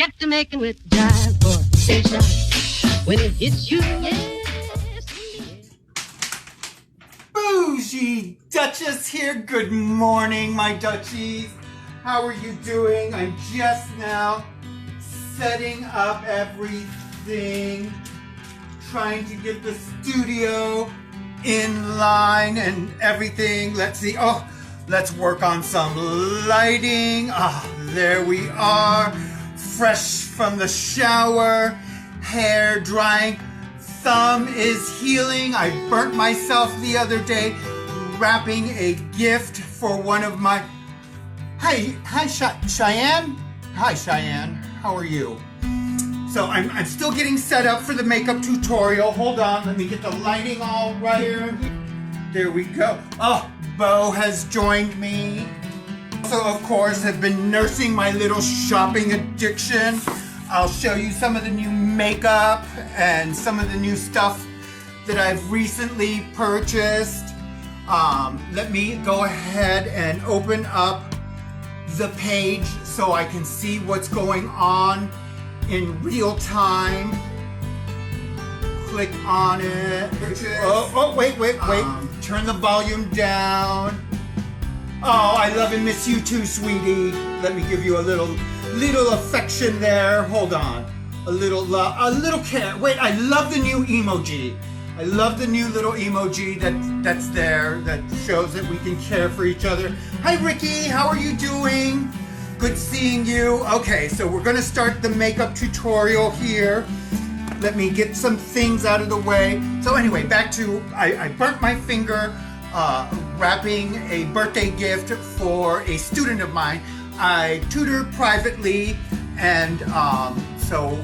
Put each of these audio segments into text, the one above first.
get to making with jive or station. When it hits you, yes. Bougie Duchess here. Good morning, my Duchies. How are you doing? I'm just now setting up everything, trying to get the studio in line and everything. Let's see. Oh, let's work on some lighting. There we are. Fresh from the shower, hair drying, thumb is healing. I burnt myself the other day wrapping a gift for one of my... Hi, Cheyenne? Hi, Cheyenne. How are you? So I'm still getting set up for the makeup tutorial. Hold on, let me get the lighting all right here. There we go. Oh, Bo has joined me. So, of course, have been nursing my little shopping addiction. I'll show you some of the new makeup and some of the new stuff that I've recently purchased. Let me go ahead and open up the page so I can see what's going on in real time. Click on it. Wait. Turn the volume down. Oh, I love and miss you too, sweetie. Let me give you a little affection there. Hold on. A little care. Wait, I love the new emoji. I love the new little emoji that's there that shows that we can care for each other. Hi, Ricky. How are you doing? Good seeing you. Okay, so we're gonna start the makeup tutorial here. Let me get some things out of the way. So anyway, back to, I burnt my finger wrapping a birthday gift for a student of mine. I tutor privately, and so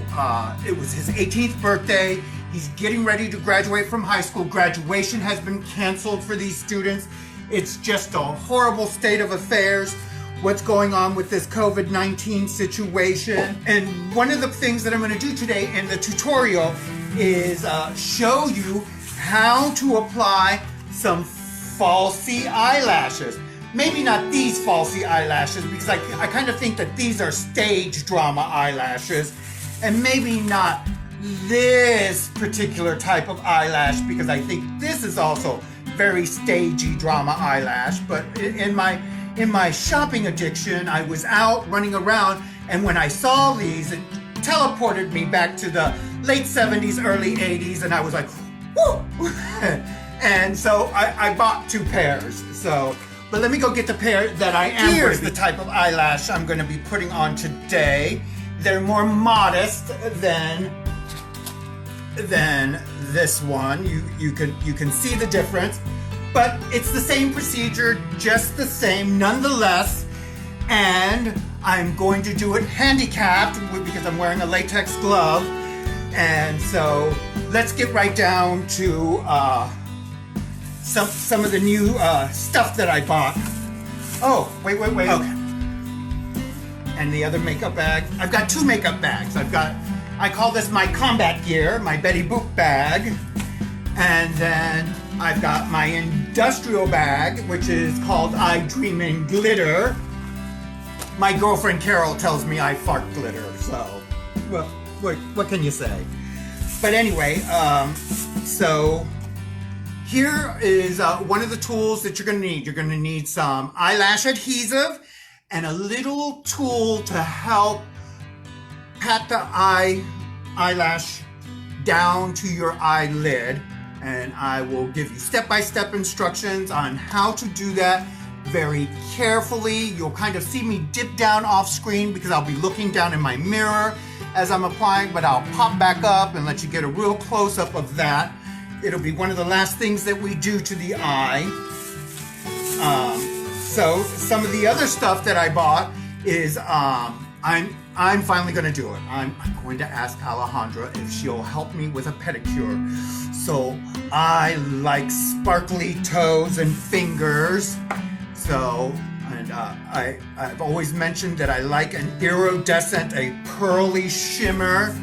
it was his 18th birthday. He's getting ready to graduate from high school. Graduation has been canceled for these students. It's just a horrible state of affairs, what's going on with this COVID-19 situation. And one of the things that I'm gonna do today in the tutorial is show you how to apply some falsy eyelashes. Maybe not these falsy eyelashes, because I kind of think that these are stage drama eyelashes, and maybe not this particular type of eyelash, because I think this is also very stagey drama eyelash. But in my shopping addiction, I was out running around, and when I saw these, it teleported me back to the late 70s, early 80s, and I was like, whoo! And so I bought 2 pairs. So, but let me go get the pair that I am. Here's the type of eyelash I'm going to be putting on today. They're more modest than this one. You can see the difference, but it's the same procedure, just the same nonetheless. And I'm going to do it handicapped because I'm wearing a latex glove. And so let's get right down to some of the new stuff that I bought. Oh, wait. Okay. And the other makeup bag. I've got 2 makeup bags. I call this my combat gear, my Betty Boop bag. And then I've got my industrial bag, which is called I Dream in Glitter. My girlfriend Carol tells me I fart glitter, so, well, what can you say? But anyway, so here is one of the tools that you're gonna need. You're gonna need some eyelash adhesive and a little tool to help pat the eyelash down to your eyelid. And I will give you step-by-step instructions on how to do that very carefully. You'll kind of see me dip down off screen because I'll be looking down in my mirror as I'm applying, but I'll pop back up and let you get a real close-up of that. It'll be one of the last things that we do to the eye. So some of the other stuff that I bought is I'm finally going to do it. I'm going to ask Alejandra if she'll help me with a pedicure. So I like sparkly toes and fingers. So, and I've always mentioned that I like an iridescent, a pearly shimmer.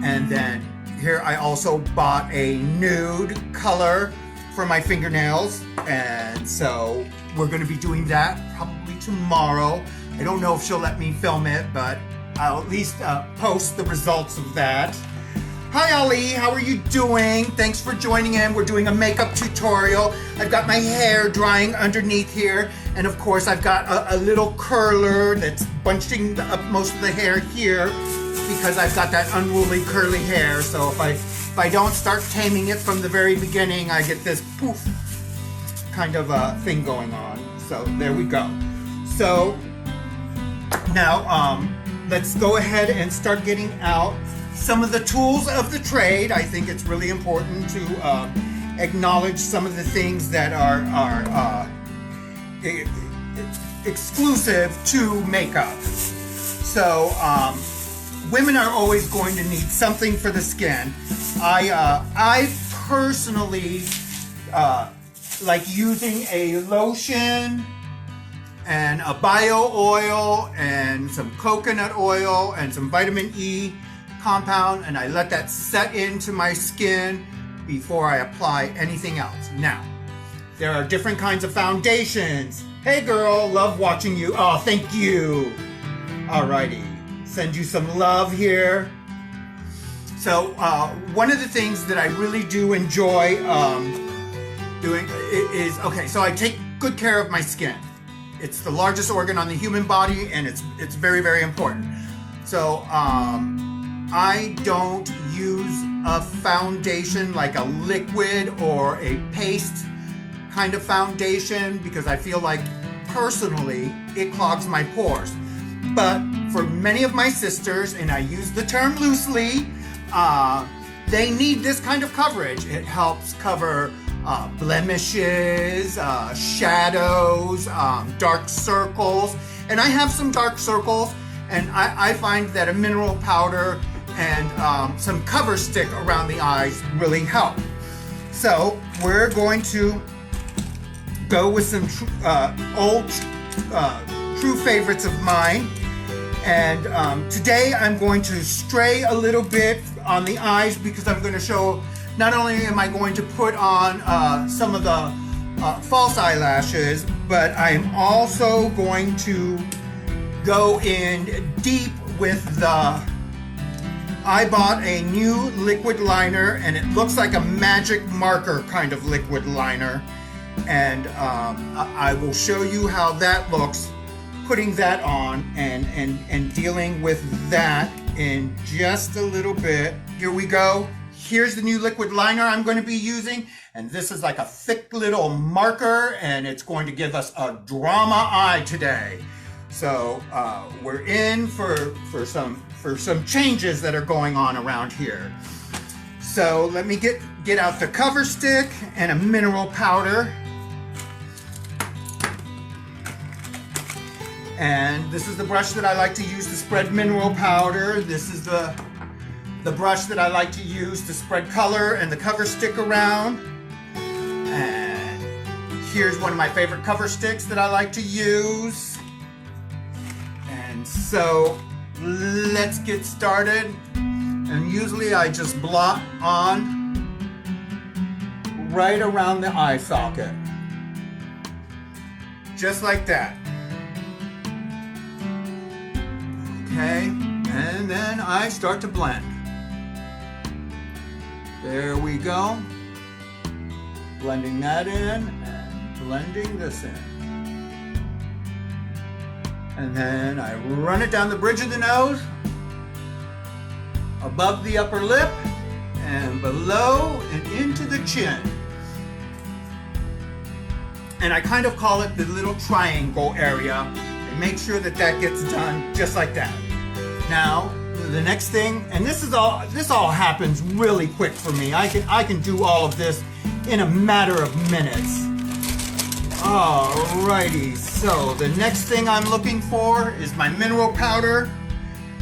And then here I also bought a nude color for my fingernails. And so we're going to be doing that probably tomorrow. I don't know if she'll let me film it, but I'll at least post the results of that. Hi Ali, how are you doing? Thanks for joining in. We're doing a makeup tutorial. I've got my hair drying underneath here, and of course I've got a little curler that's bunching up most of the hair here because I've got that unruly curly hair. So if I don't start taming it from the very beginning, I get this poof kind of thing going on. So there we go. So now let's go ahead and start getting out some of the tools of the trade. I think it's really important to acknowledge some of the things that are exclusive to makeup. So women are always going to need something for the skin. I personally like using a lotion and a bio oil and some coconut oil and some vitamin E compound, and I let that set into my skin before I apply anything else. Now, there are different kinds of foundations. Hey girl, love watching you. Oh, thank you. Alrighty, send you some love here. So one of the things that I really do enjoy doing is, okay, so I take good care of my skin. It's the largest organ on the human body, and it's very, very important. So I don't use a foundation like a liquid or a paste kind of foundation because I feel like personally it clogs my pores. But for many of my sisters, and I use the term loosely, they need this kind of coverage. It helps cover blemishes, shadows, dark circles. And I have some dark circles, and I find that a mineral powder and some cover stick around the eyes really help. So we're going to go with some old true favorites of mine. And today I'm going to stray a little bit on the eyes because I'm going to show, not only am I going to put on some of the false eyelashes, but I'm also going to go in deep with I bought a new liquid liner, and it looks like a magic marker kind of liquid liner. And I will show you how that looks, putting that on and dealing with that in just a little bit. Here we go. Here's the new liquid liner I'm going to be using, and this is like a thick little marker, and it's going to give us a drama eye today. So we're in for some changes that are going on around here. So let me get out the cover stick and a mineral powder. And this is the brush that I like to use to spread mineral powder. This is the brush that I like to use to spread color and the cover stick around. And here's one of my favorite cover sticks that I like to use. And so let's get started. And usually I just blot on right around the eye socket. Just like that. Okay, and then I start to blend. There we go. Blending that in and blending this in. And then I run it down the bridge of the nose, above the upper lip, and below and into the chin. And I kind of call it the little triangle area, and make sure that that gets done just like that. Now, the next thing, and this all happens really quick for me. I can do all of this in a matter of minutes. Alrighty, so the next thing I'm looking for is my mineral powder.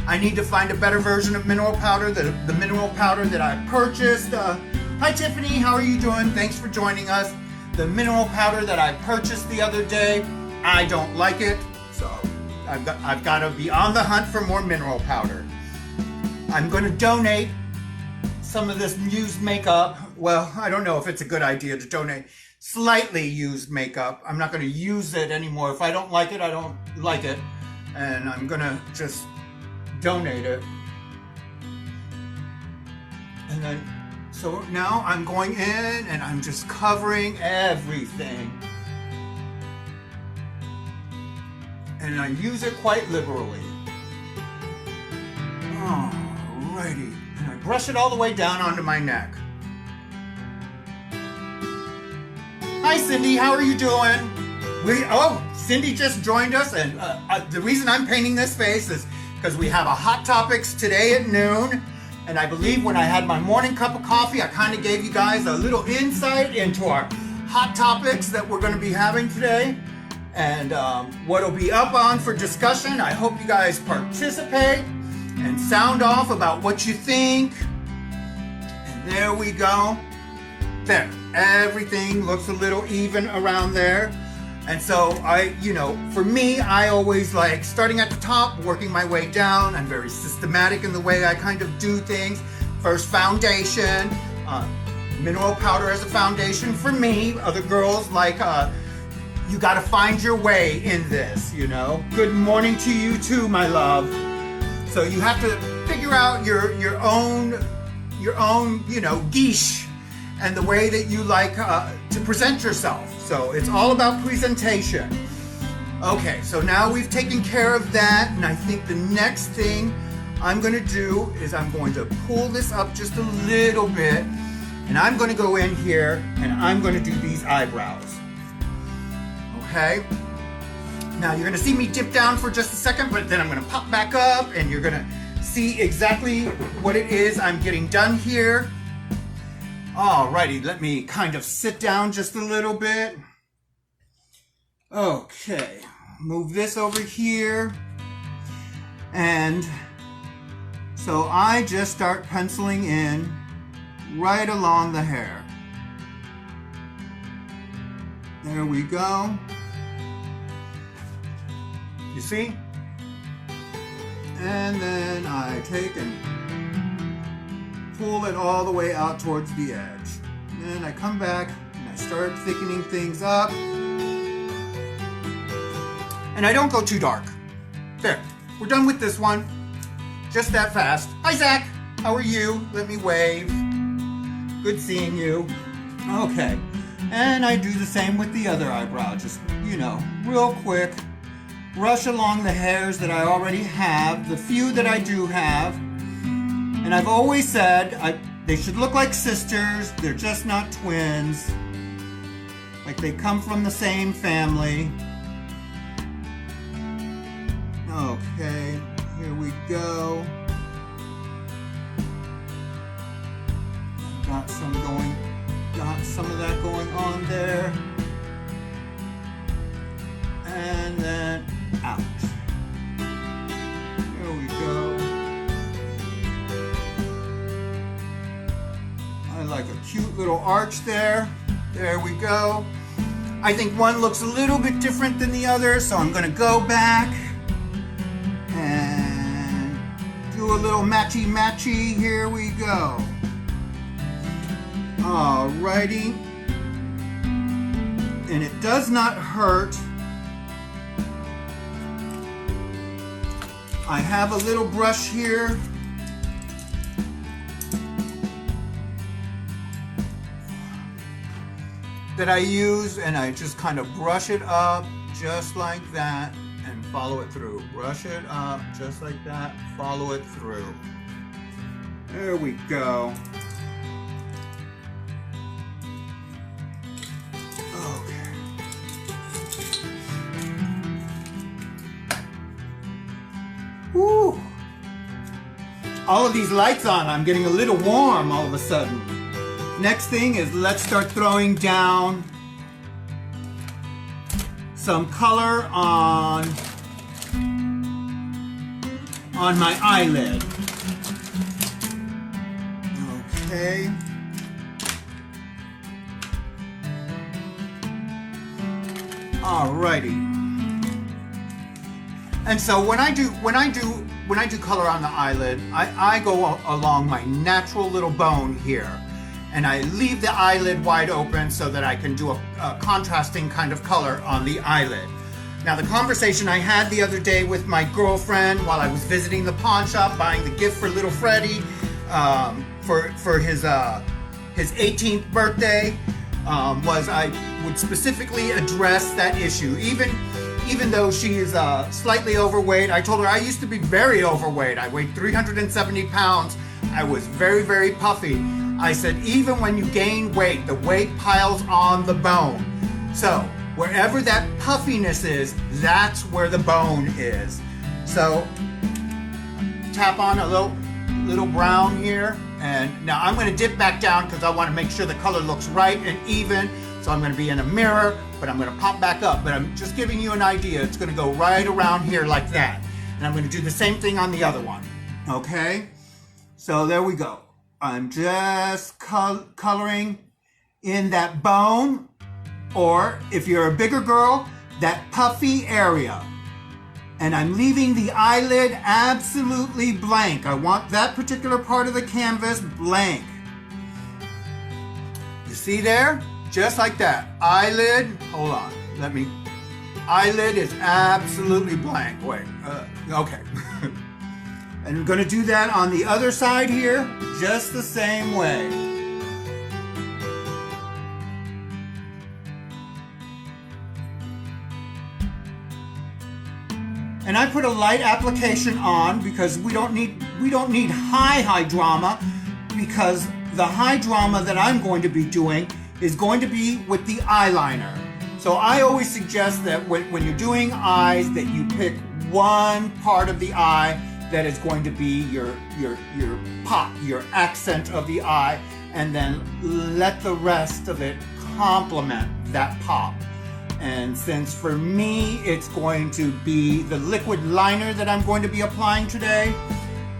I need to find a better version of mineral powder, the mineral powder that I purchased. Hi Tiffany, how are you doing? Thanks for joining us. The mineral powder that I purchased the other day, I don't like it, so I've got to be on the hunt for more mineral powder. I'm going to donate some of this used makeup. Well, I don't know if it's a good idea to donate slightly used makeup. I'm not going to use it anymore. If I don't like it, I don't like it. And I'm going to just donate it. And then, so now I'm going in and I'm just covering everything. And I use it quite liberally. Alrighty. And I brush it all the way down onto my neck. Hi Cindy, how are you doing? Cindy just joined us, and the reason I'm painting this face is because we have a Hot Topics today at noon. And I believe when I had my morning cup of coffee, I kind of gave you guys a little insight into our hot topics that we're going to be having today. And what'll be up on for discussion. I hope you guys participate and sound off about what you think. And there we go. There, everything looks a little even around there. And so for me, I always like starting at the top, working my way down. I'm very systematic in the way I kind of do things. First, foundation, mineral powder as a foundation for me. Other girls like, you gotta find your way in this, you know. Good morning to you too, my love. So you have to figure out your own, guiche and the way that you like to present yourself. So it's all about presentation. Okay, so now we've taken care of that, and I think the next thing I'm gonna do is I'm going to pull this up just a little bit, and I'm gonna go in here and I'm gonna do these eyebrows. Okay? Now you're gonna see me dip down for just a second, but then I'm gonna pop back up and you're gonna see exactly what it is I'm getting done here. Alrighty, let me kind of sit down just a little bit. Okay, move this over here. And so I just start penciling in right along the hair. There we go. You see? And then I take and pull it all the way out towards the edge. And then I come back and I start thickening things up. And I don't go too dark. There, we're done with this one. Just that fast. Hi Zach, how are you? Let me wave. Good seeing you. Okay, and I do the same with the other eyebrow. Just, real quick. Brush along the hairs that I already have, the few that I do have. And I've always said they should look like sisters. They're just not twins. Like they come from the same family. Okay, here we go. Got some of that going on there. And then out. There we go. I like a cute little arch there. There we go. I think one looks a little bit different than the other, so I'm going to go back and do a little matchy-matchy. Here we go. Alrighty. And it does not hurt. I have a little brush here. That I use, and I just kind of brush it up just like that and follow it through. Brush it up just like that, follow it through. There we go. Okay. Woo! All of these lights on, I'm getting a little warm all of a sudden. Next thing is let's start throwing down some color on my eyelid. Okay. Alrighty. And so when I do color on the eyelid, I go along my natural little bone here. And I leave the eyelid wide open so that I can do a contrasting kind of color on the eyelid. Now, the conversation I had the other day with my girlfriend while I was visiting the pawn shop buying the gift for little Freddie for his 18th birthday was I would specifically address that issue. Even though she is slightly overweight, I told her I used to be very overweight. I weighed 370 pounds. I was very, very puffy. I said, even when you gain weight, the weight piles on the bone. So wherever that puffiness is, that's where the bone is. So tap on a little brown here. And now I'm going to dip back down because I want to make sure the color looks right and even. So I'm going to be in a mirror, but I'm going to pop back up. But I'm just giving you an idea. It's going to go right around here like that. And I'm going to do the same thing on the other one. Okay? So there we go. I'm just coloring in that bone, or if you're a bigger girl, that puffy area. And I'm leaving the eyelid absolutely blank. I want that particular part of the canvas blank. You see there? Just like that. Eyelid, hold on, eyelid is absolutely blank. Wait, okay. And I'm gonna do that on the other side here, just the same way. And I put a light application on because we don't need high drama, because the high drama that I'm going to be doing is going to be with the eyeliner. So I always suggest that when you're doing eyes, that you pick one part of the eye that is going to be your pop, your accent of the eye, and then let the rest of it complement that pop. And since for me it's going to be the liquid liner that I'm going to be applying today,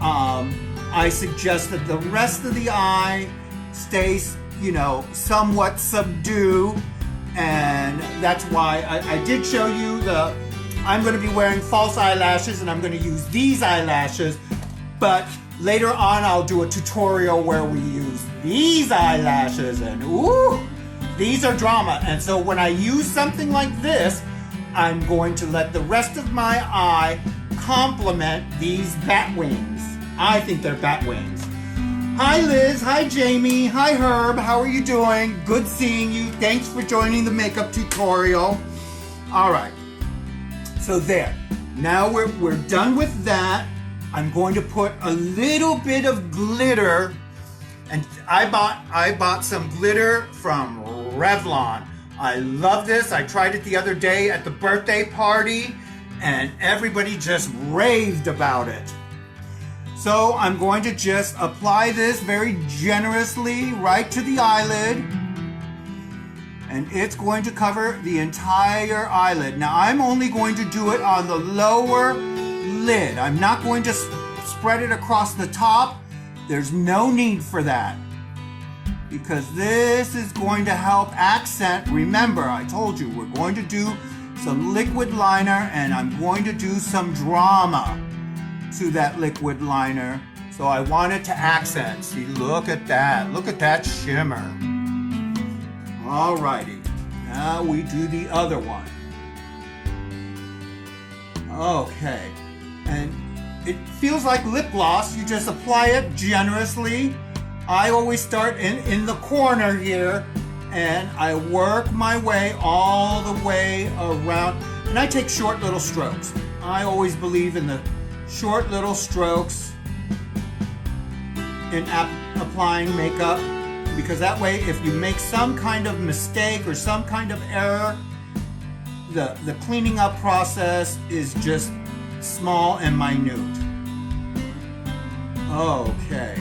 I suggest that the rest of the eye stays, somewhat subdued. And that's why I did show you I'm going to be wearing false eyelashes, and I'm going to use these eyelashes. But later on I'll do a tutorial where we use these eyelashes, and ooh, these are drama. And so when I use something like this, I'm going to let the rest of my eye complement these bat wings. I think they're bat wings. Hi Liz, hi Jamie, hi Herb, how are you doing? Good seeing you. Thanks for joining the makeup tutorial. All right, so there. Now we're done with that. I'm going to put a little bit of glitter, and I bought some glitter from Revlon. I love this. I tried it the other day at the birthday party, and everybody just raved about it. So I'm going to just apply this very generously right to the eyelid, and it's going to cover the entire eyelid. Now I'm only going to do it on the lower lid. I'm not going to spread it across the top. There's no need for that, because this is going to help accent. Remember, I told you we're going to do some liquid liner, and I'm going to do some drama to that liquid liner. So I want it to accent. See, look at that. Look at that shimmer. Alrighty, now we do the other one. Okay, and it feels like lip gloss. You just apply it generously. I always start in the corner here, and I work my way all the way around, and I take short little strokes. I always believe in the short little strokes in applying makeup, because that way if you make some kind of mistake or some kind of error, the cleaning up process is just small and minute. Okay,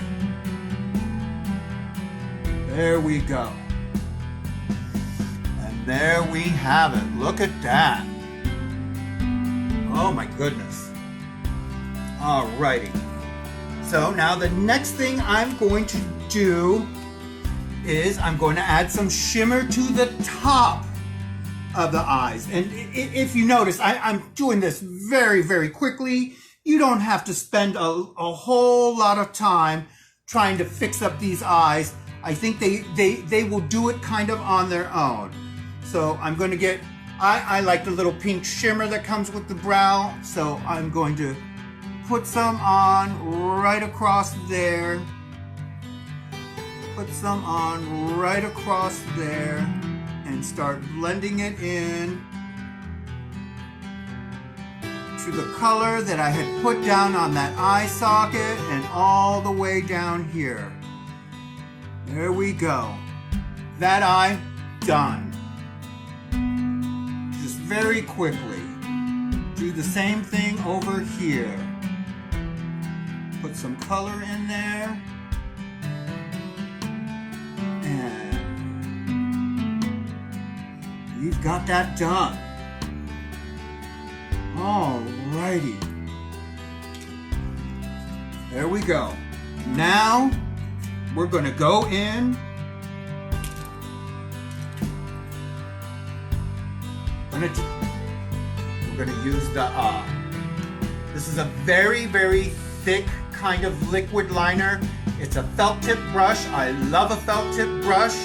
there we go, and there we have it. Look at that. Oh my goodness. Alrighty, so now the next thing I'm going to do is I'm going to add some shimmer to the top of the eyes. And if you notice, I'm doing this very, very quickly. You don't have to spend a whole lot of time trying to fix up these eyes. I think they will do it kind of on their own. So I'm going to get I like the little pink shimmer that comes with the brow, so I'm going to put some on right across there. Put some on right across there and start blending it in to the color that I had put down on that eye socket and all the way down here. There we go. That eye, done. Just very quickly. Do the same thing over here. Put some color in there. And you've got that done. Alrighty. There we go. Now we're going to go in. We're going to use the this is a very, very thick kind of liquid liner. It's a felt tip brush. I love a felt tip brush.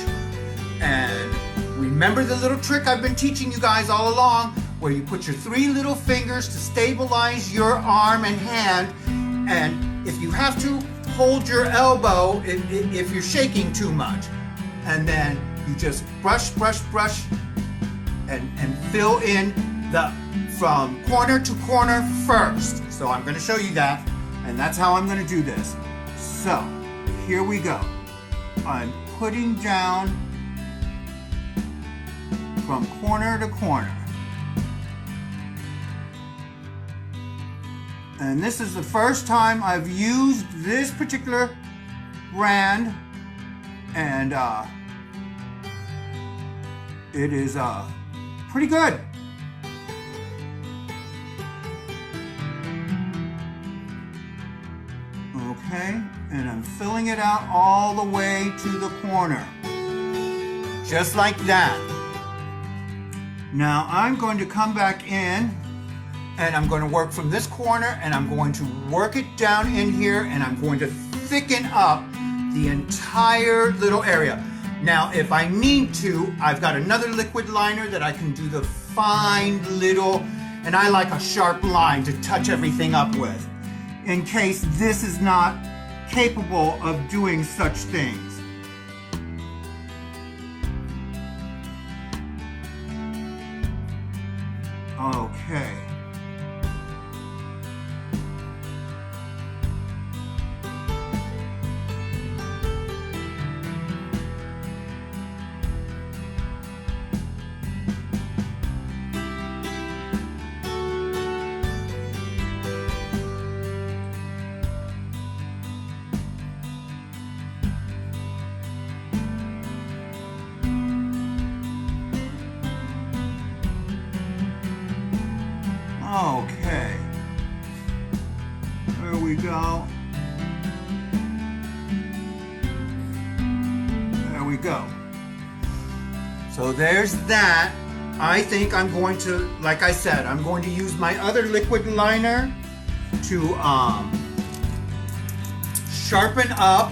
And remember the little trick I've been teaching you guys all along, where you put your 3 little fingers to stabilize your arm and hand, and if you have to, hold your elbow if you're shaking too much. And then you just brush, brush, brush, and fill in the from corner to corner first. So I'm going to show you that, and that's how I'm going to do this. So here we go. I'm putting down from corner to corner. And this is the first time I've used this particular brand, and it is pretty good. Okay, and I'm filling it out all the way to the corner. Just like that. Now I'm going to come back in, and I'm going to work from this corner, and I'm going to work it down in here, and I'm going to thicken up the entire little area. Now, if I need to, I've got another liquid liner that I can do the fine little, and I like a sharp line to touch everything up with, in case this is not capable of doing such things. Okay. Okay, there we go. There we go. So there's that. I think I'm going to, like I said, I'm going to use my other liquid liner to sharpen up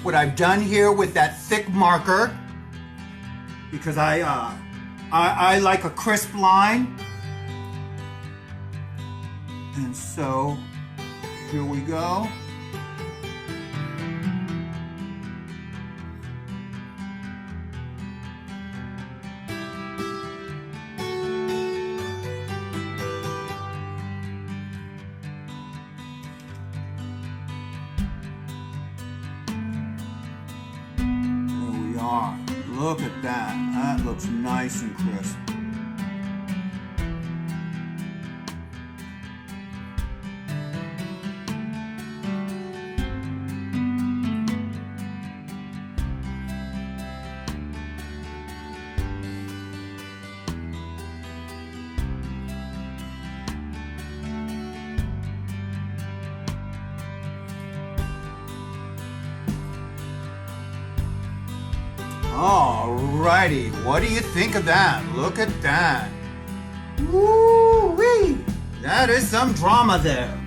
what I've done here with that thick marker, because I like a crisp line. And so, here we go. There we are. Look at that. That looks nice and crisp. Alrighty, what do you think of that? Look at that. Woo-wee! That is some drama there.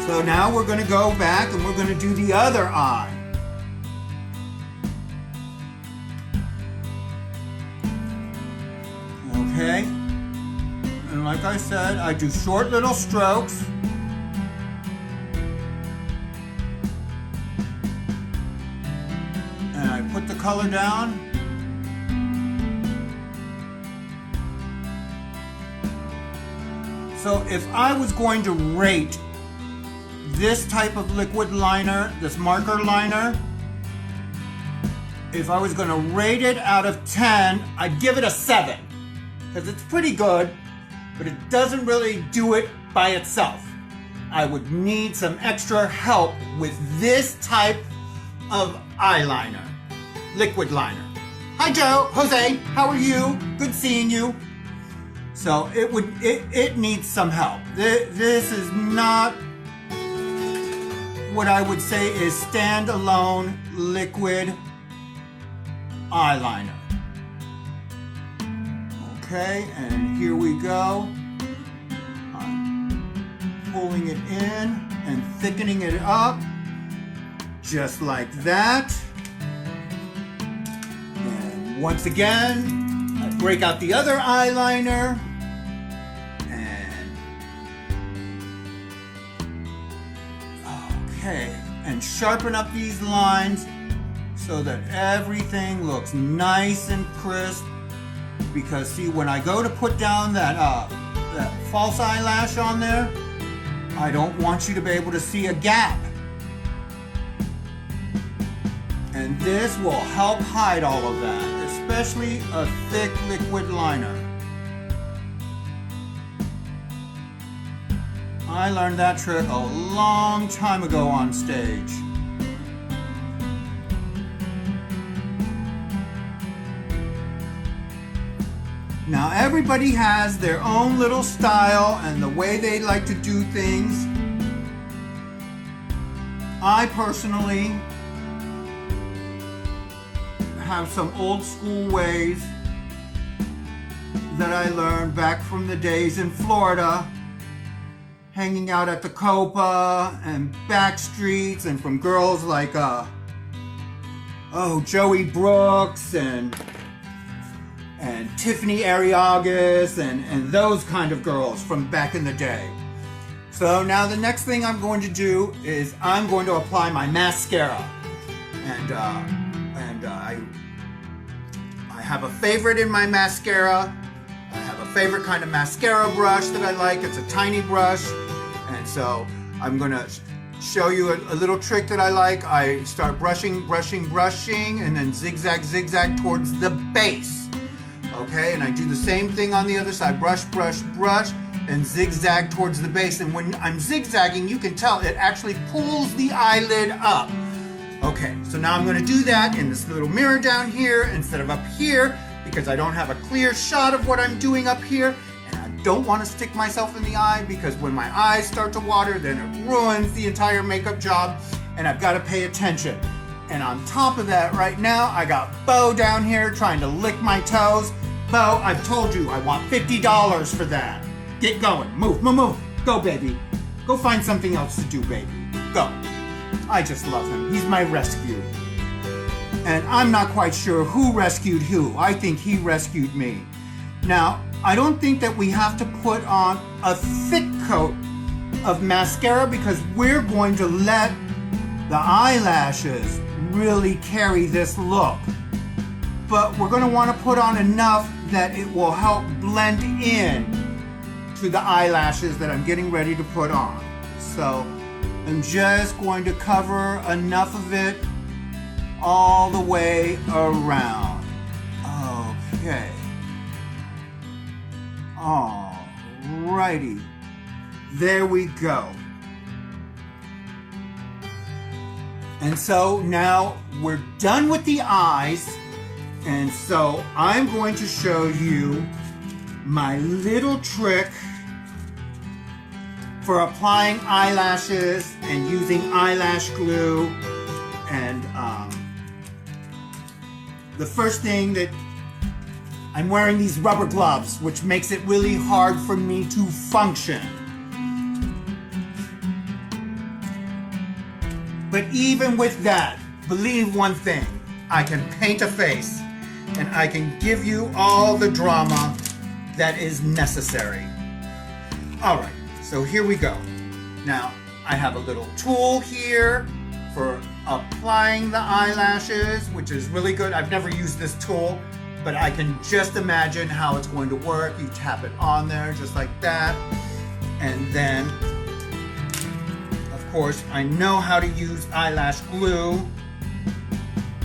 So now we're going to go back and we're going to do the other eye. Okay? And like I said, I do short little strokes. And I put the color down. So if I was going to rate this type of liquid liner, this marker liner, if I was going to rate it out of 10, I'd give it a 7. Because it's pretty good, but it doesn't really do it by itself. I would need some extra help with this type of eyeliner, liquid liner. Hi Joe, Jose, how are you? Good seeing you. So it needs some help. This is not what I would say is standalone liquid eyeliner. Okay, and here we go. I'm pulling it in and thickening it up, just like that. And once again, I break out the other eyeliner. Okay, and sharpen up these lines so that everything looks nice and crisp. Because see, when I go to put down that false eyelash on there, I don't want you to be able to see a gap. And this will help hide all of that, especially a thick liquid liner. I learned that trick a long time ago on stage. Now everybody has their own little style and the way they like to do things. I personally have some old school ways that I learned back from the days in Florida, hanging out at the Copa and back streets, and from girls like Joey Brooks and Tiffany Ariagas and those kind of girls from back in the day. So now the next thing I'm going to do is I'm going to apply my mascara, and I have a favorite in my mascara. I have a favorite kind of mascara brush that I like. It's a tiny brush, and so I'm gonna show you a little trick that I like. I start brushing, and then zigzag towards the base. Okay, and I do the same thing on the other side. Brush, and zigzag towards the base. And when I'm zigzagging, you can tell it actually pulls the eyelid up. Okay, so now I'm gonna do that in this little mirror down here instead of up here, because I don't have a clear shot of what I'm doing up here. And I don't want to stick myself in the eye, because when my eyes start to water, then it ruins the entire makeup job, and I've got to pay attention. And on top of that, right now, I got Bo down here trying to lick my toes. Bo, I've told you I want $50 for that. Get going, move. Go, baby. Go find something else to do, baby. Go. I just love him. He's my rescue. And I'm not quite sure who rescued who. I think he rescued me. Now, I don't think that we have to put on a thick coat of mascara, because we're going to let the eyelashes really carry this look. But we're going to want to put on enough that it will help blend in to the eyelashes that I'm getting ready to put on. So I'm just going to cover enough of it all the way around. Okay. Alrighty. There we go. And so now we're done with the eyes. And so I'm going to show you my little trick for applying eyelashes and using eyelash glue. And the first thing that I'm wearing these rubber gloves, which makes it really hard for me to function. But even with that, believe one thing, I can paint a face and I can give you all the drama that is necessary. All right, so here we go. Now, I have a little tool here for applying the eyelashes, which is really good. I've never used this tool, but I can just imagine how it's going to work. You tap it on there just like that. And then, of course, I know how to use eyelash glue.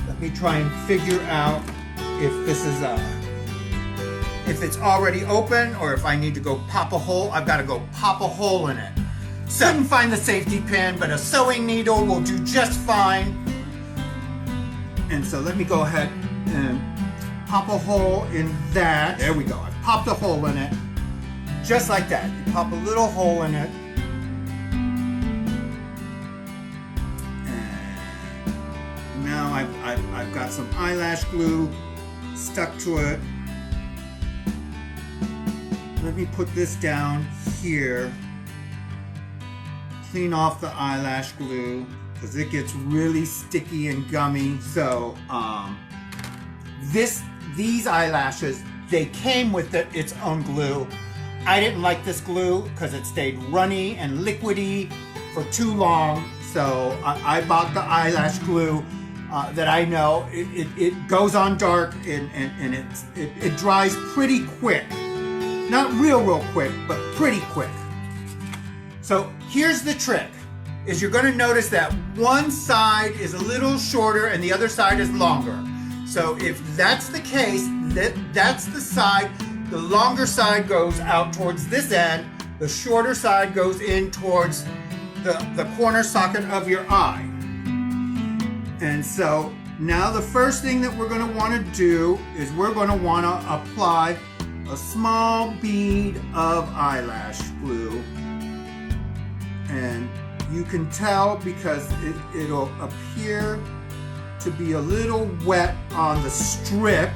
Let me try and figure out if this is if it's already open or if I need to go pop a hole. I've got to go pop a hole in it. Couldn't find the safety pin, but a sewing needle will do just fine. And so let me go ahead and pop a hole in that. There we go. I popped a hole in it. Just like that. You pop a little hole in it. And now I've got some eyelash glue stuck to it. Let me put this down here. Clean off the eyelash glue because it gets really sticky and gummy. So these eyelashes, they came with its own glue. I didn't like this glue because it stayed runny and liquidy for too long. So I bought the eyelash glue that I know. It goes on dark and it dries pretty quick. Not real quick, but pretty quick. So here's the trick, is you're gonna notice that one side is a little shorter and the other side is longer. So if that's the case, that's the side, the longer side goes out towards this end, the shorter side goes in towards the corner socket of your eye. And so now the first thing that we're gonna wanna do is we're gonna wanna apply a small bead of eyelash glue. And you can tell because it'll appear to be a little wet on the strip.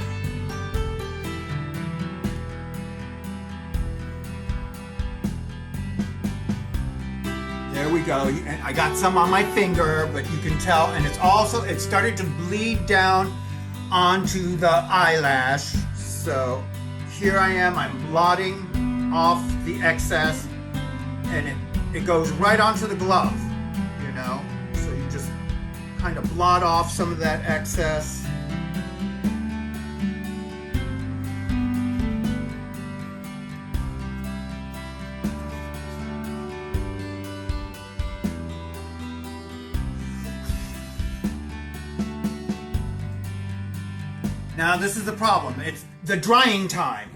There we go. And I got some on my finger, but you can tell, and it started to bleed down onto the eyelash. So here I am, I'm blotting off the excess, and it goes right onto the glove, you know? So you just kind of blot off some of that excess. Now this is the problem, it's the drying time.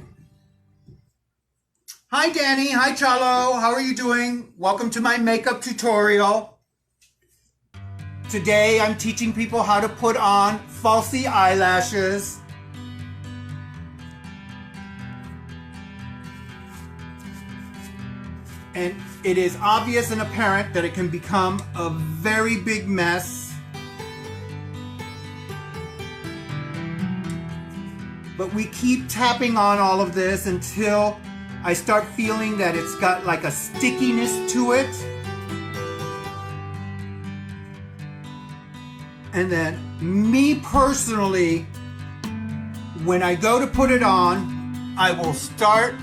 Hi Danny, hi Chalo, how are you doing? Welcome to my makeup tutorial. Today I'm teaching people how to put on falsy eyelashes. And it is obvious and apparent that it can become a very big mess. But we keep tapping on all of this until I start feeling that it's got like a stickiness to it. And then me personally, when I go to put it on, I will start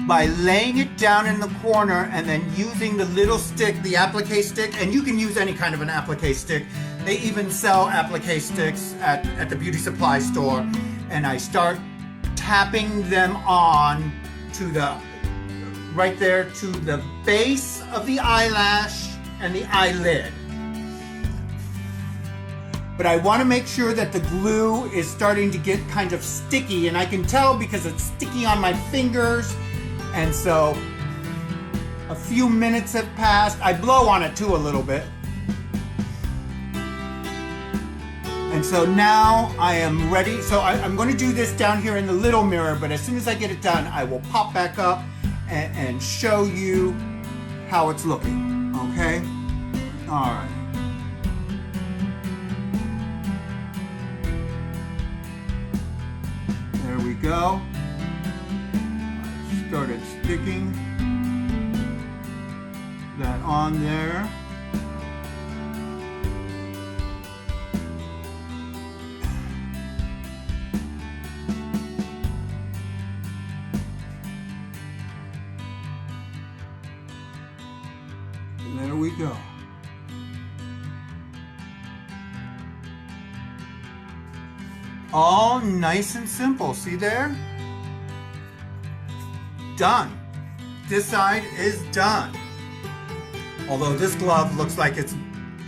by laying it down in the corner and then using the little stick, the applique stick, and you can use any kind of an applique stick. They even sell applique sticks at the beauty supply store. And I start tapping them on to right there to the base of the eyelash and the eyelid. But I want to make sure that the glue is starting to get kind of sticky, and I can tell because it's sticky on my fingers. And so a few minutes have passed. I blow on it too a little bit. And so now I am ready. So I'm going to do this down here in the little mirror, but as soon as I get it done, I will pop back up and show you how it's looking, okay? All right. There we go. I started sticking that on there. All nice and simple. See there? Done. This side is done. Although this glove looks like it's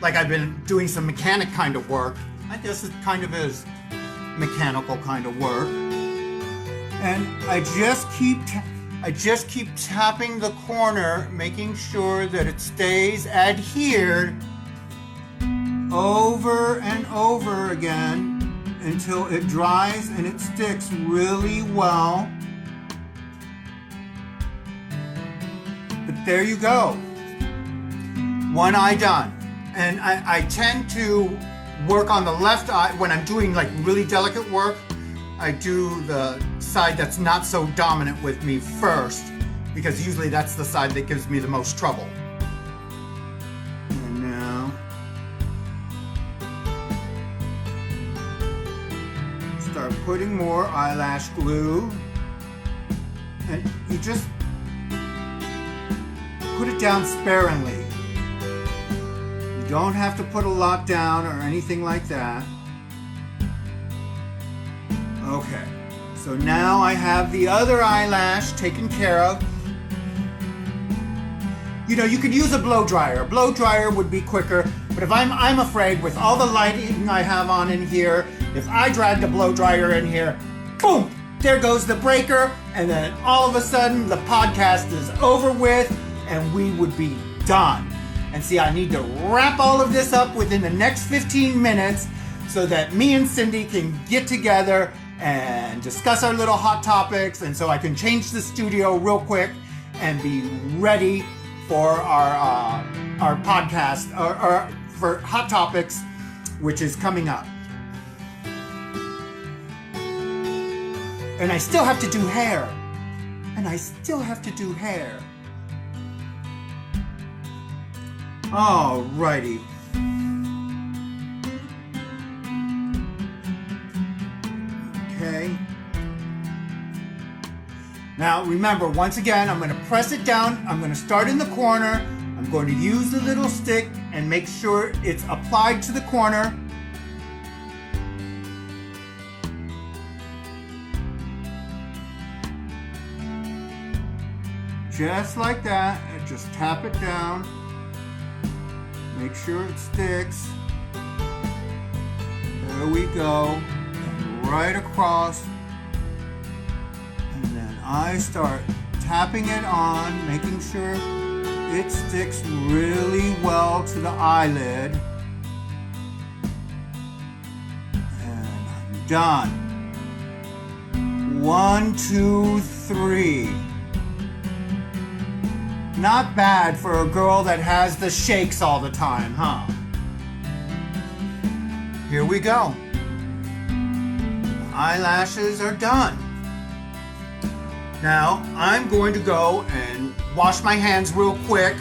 like I've been doing some mechanic kind of work. I guess it kind of is mechanical kind of work. And I just keep tapping the corner, making sure that it stays adhered over and over again until it dries and it sticks really well. But there you go. One eye done. And I tend to work on the left eye when I'm doing like really delicate work. I do the side that's not so dominant with me first, because usually that's the side that gives me the most trouble. And now, start putting more eyelash glue. And you just put it down sparingly. You don't have to put a lot down or anything like that. Okay, so now I have the other eyelash taken care of. You know, you could use a blow dryer. A blow dryer would be quicker, but if I'm afraid with all the lighting I have on in here, if I drag the blow dryer in here, boom, there goes the breaker, and then all of a sudden the podcast is over with and we would be done. And see, I need to wrap all of this up within the next 15 minutes so that me and Cindy can get together and discuss our little hot topics, and so I can change the studio real quick and be ready for our podcast or for Hot Topics, which is coming up. And I still have to do hair. Alrighty. Okay. Now remember, once again, I'm going to press it down. I'm going to start in the corner. I'm going to use the little stick and make sure it's applied to the corner. Just like that, and just tap it down. Make sure it sticks. There we go. And right across. And then I start tapping it on, making sure it sticks really well to the eyelid. And I'm done. 1, 2, 3. Not bad for a girl that has the shakes all the time, huh? Here we go. The eyelashes are done. Now, I'm going to go and wash my hands real quick,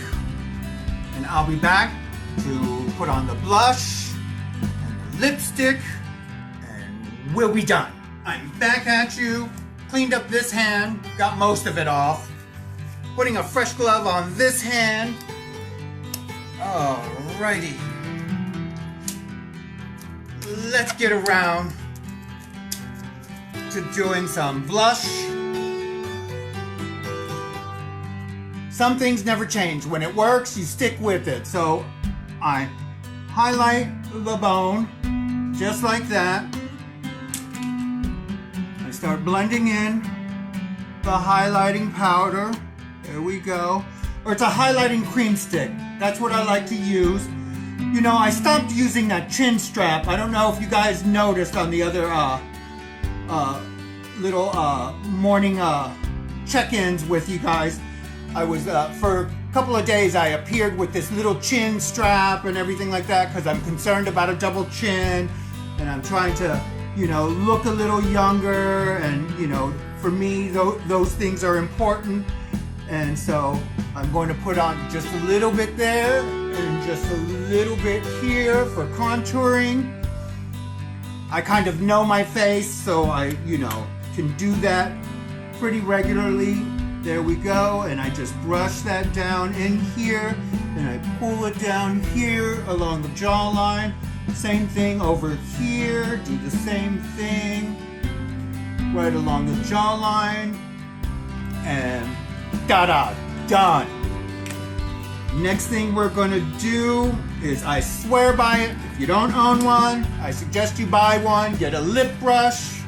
and I'll be back to put on the blush and the lipstick, and we'll be done. I'm back at you, cleaned up this hand, got most of it off. Putting a fresh glove on this hand. Alrighty. Let's get around to doing some blush. Some things never change. When it works, you stick with it. So I highlight the bone just like that. I start blending in the highlighting powder. There we go. Or it's a highlighting cream stick. That's what I like to use. You know, I stopped using that chin strap. I don't know if you guys noticed on the other little morning check-ins with you guys. I was, for a couple of days, I appeared with this little chin strap and everything like that because I'm concerned about a double chin and I'm trying to, you know, look a little younger, and, you know, for me, those things are important. And so I'm going to put on just a little bit there and just a little bit here for contouring. I kind of know my face, so I, you know, can do that pretty regularly. There we go. And I just brush that down in here, and I pull it down here along the jawline. Same thing over here, do the same thing right along the jawline, and ta-da, done. Next thing we're gonna do is, I swear by it, if you don't own one, I suggest you buy one. Get a lip brush.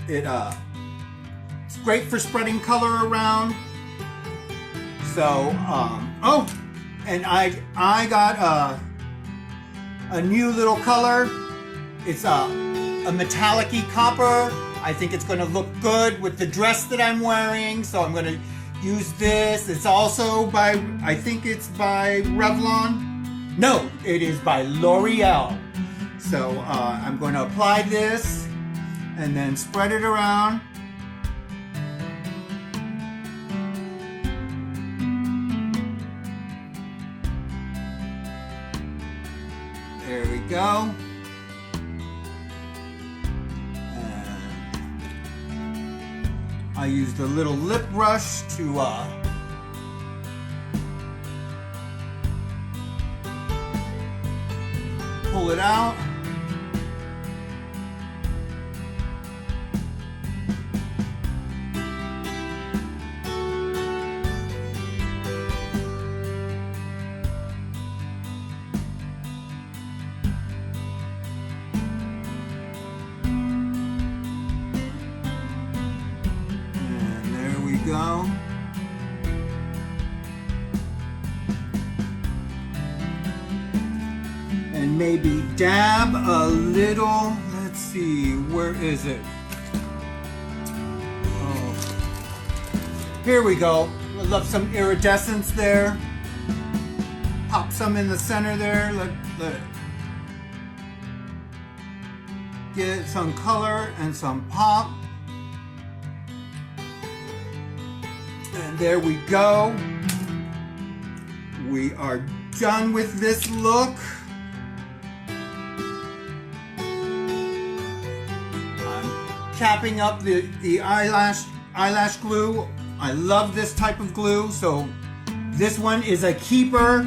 It's great for spreading color around. So, oh, and I got a new little color. It's a metallic-y copper. I think it's gonna look good with the dress that I'm wearing, so I'm gonna use this. It's also by, I think it's by Revlon. No, it is by L'Oreal. So I'm going to apply this and then spread it around. There we go. I used a little lip brush to pull it out. Go. And maybe dab a little, let's see, where is it? Oh, here we go. I love some iridescence there. Pop some in the center there. Let it get some color and some pop. And there we go. We are done with this look. I'm capping up the eyelash glue. I love this type of glue, so this one is a keeper.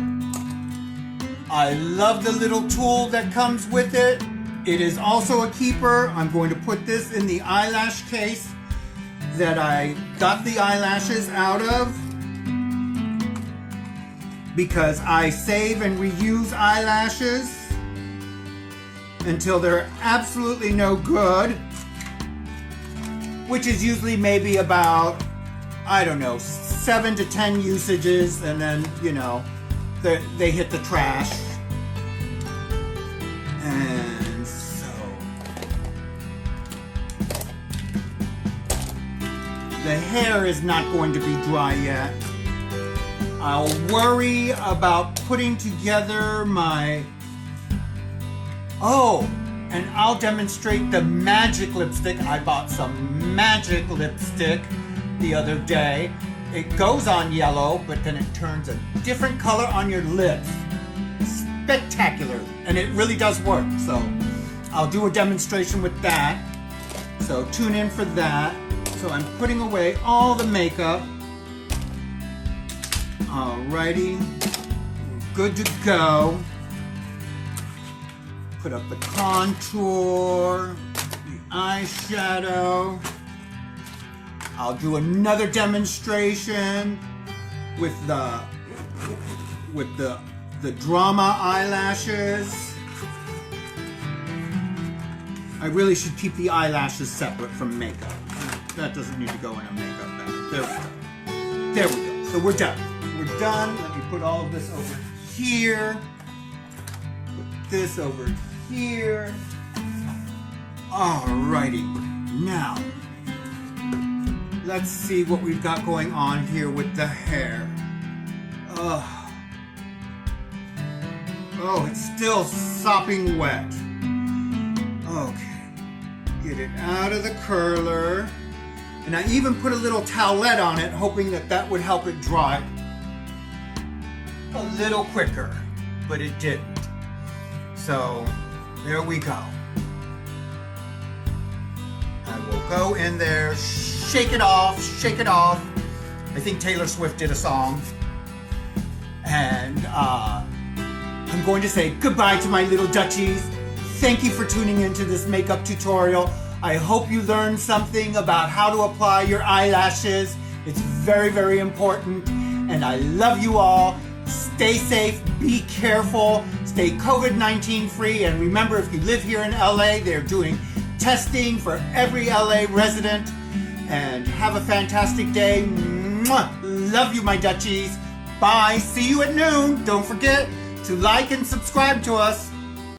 I love the little tool that comes with it. It is also a keeper. I'm going to put this in the eyelash case that I got the eyelashes out of, because I save and reuse eyelashes until they're absolutely no good, which is usually maybe about, I don't know, 7 to 10 usages, and then, you know, they hit the trash. And so the hair is not going to be dry yet. I'll worry about putting together my... Oh, and I'll demonstrate the magic lipstick. I bought some magic lipstick the other day. It goes on yellow, but then it turns a different color on your lips. Spectacular, and it really does work. So I'll do a demonstration with that. So tune in for that. So I'm putting away all the makeup. Alrighty, good to go. Put up the contour, the eyeshadow. I'll do another demonstration with the drama eyelashes. I really should keep the eyelashes separate from makeup. That doesn't need to go in a makeup bag. There we go. There we go. So we're done. We're done. Let me put all of this over here. Put this over here. Alrighty. Now, let's see what we've got going on here with the hair. Oh, it's still sopping wet. Okay. Get it out of the curler. And I even put a little towelette on it, hoping that that would help it dry a little quicker, but it didn't. So, there we go. I will go in there, shake it off, shake it off. I think Taylor Swift did a song. And I'm going to say goodbye to my little duchies. Thank you for tuning into this makeup tutorial. I hope you learned something about how to apply your eyelashes. It's very, very important. And I love you all. Stay safe, be careful, stay COVID-19 free, and remember, if you live here in LA, they're doing testing for every LA resident. And have a fantastic day. Mwah! Love you, my duchies. Bye. See you at noon. Don't forget to like and subscribe to us.